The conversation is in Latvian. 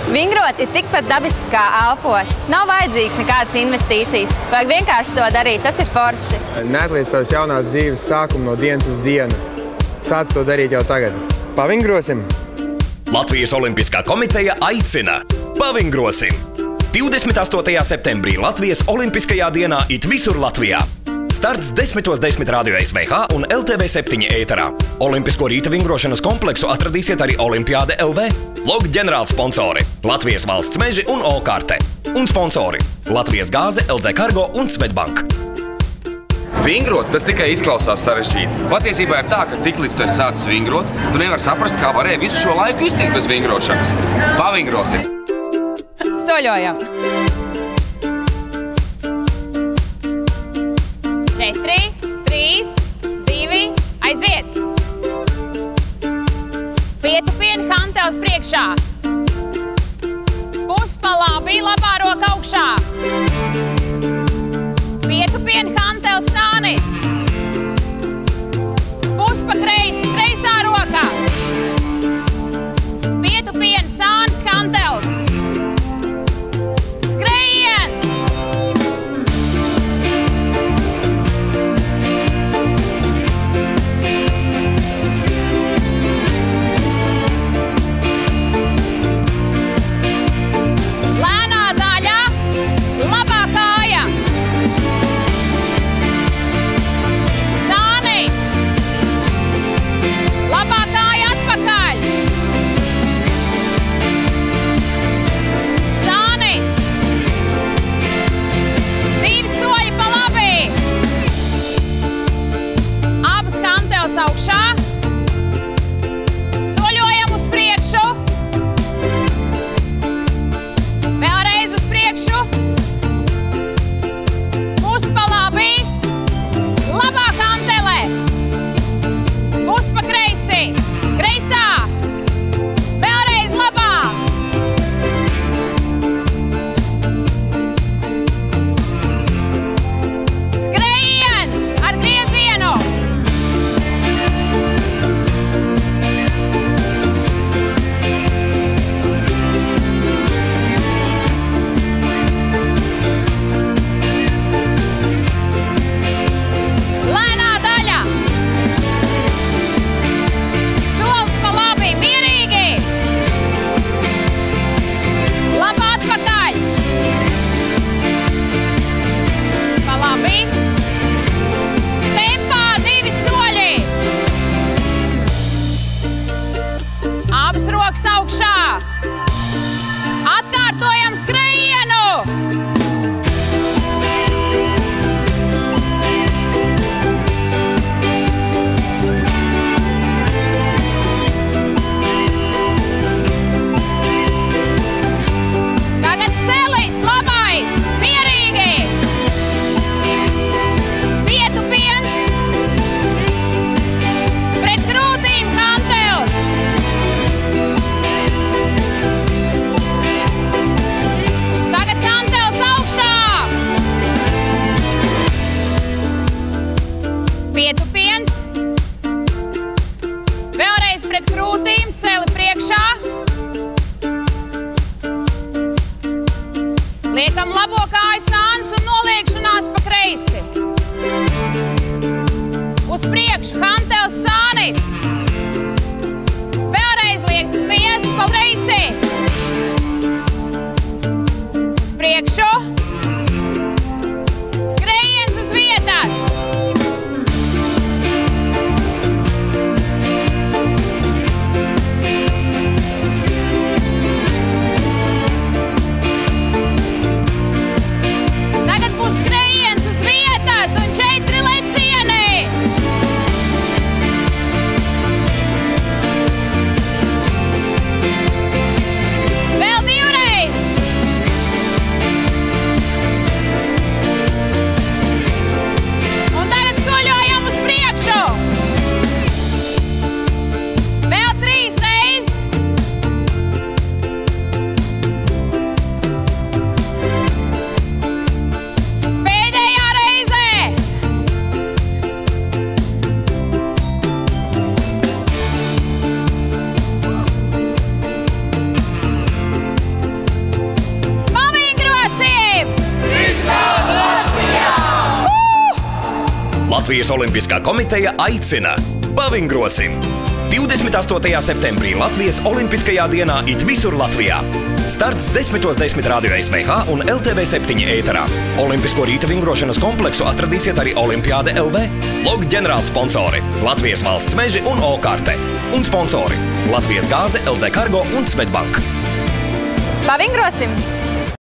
Vingrot ir tikpat dabiski kā elpot. Nav vajadzīgs nekādas investīcijas. Vajag vienkārši to darīt, tas ir forši. Neatliec savas jaunās dzīves sākumu no dienas uz dienu. Sāc to darīt jau tagad. Pavingrosim! Latvijas Olimpiskā komiteja aicina Pavingrosim! 28. septembrī Latvijas Olimpiskajā dienā it visur Latvijā. Starts 10:10 Radio SVH un LTV7 ēterā. Olimpisko rīta vingrošanas kompleksu atradīsiet arī Olimpiāde LV. Loga ģenerāls sponsori Latvijas valsts meži un O-karte. Un sponsori Latvijas gāze, LZ Cargo un Svetbank. Vingrot, tas tikai izklausās sarežģīti. Patiesībā ir tā, ka tiklīdz tu esi sācis vingrot, tu nevari saprast, kā varēja visu šo laiku iztikt bez vingrošanas. Pavingrosim! Soļojam! 4, 3, 2, aiziet! Pietupieni hantels priekšā. Puspalā bija labā roka augšā. Pietupieni hantels sānis. Puspa kreisi, kreisā roka. Pietupieni sānis hantels. Skrejiens! Lēnā daļa, labā kāja. Sānis. Labā kāja atpakaļ. Sānis. 2 soļi pa labi. Abas hantels augšā. Soļojam uz priekšu. Vēlreiz uz priekšu. Puspa labi. Labā hantelē. Puspa kreisi. Kreisā. Vēlreiz labā. Skrejiens ar griezienu. Lēnā daļa. Solis pa labi, mierīgi. Labā atpakaļ. Pa labi. Tempā 2 soļi. Abas rokas augšā. Atkārtojam skrejienu. Tagad celis, labais, mierīgi. Pietupiens. Pret krūtīm hantels. Tagad hantels augšā. Pietupiens. Vēlreiz pret krūtīm, celi priekšā. Liekam labo kāju sānis un noliekšanās pa kreisi. Uz priekšu hantels sānis. Vēlreiz liekt miesas pa kreisi. Uz priekšu. Skrejiens uz vietas. Tagad būs skrejiens uz vietas un 4 lecieni. Latvijas Olimpiskā komiteja aicina pavingrosim! 28. septembrī Latvijas Olimpiskajā dienā it visur Latvijā. Starts 10.10 Radio SVH un LTV7 ēterā. Olimpisko rīta vingrošanas kompleksu atradīsiet arī Olimpiāde LV. Logo ģenerāli sponsori Latvijas valsts meži un O-karte. Un sponsori Latvijas gāze, LZ Cargo un Svetbank. Pavingrosim!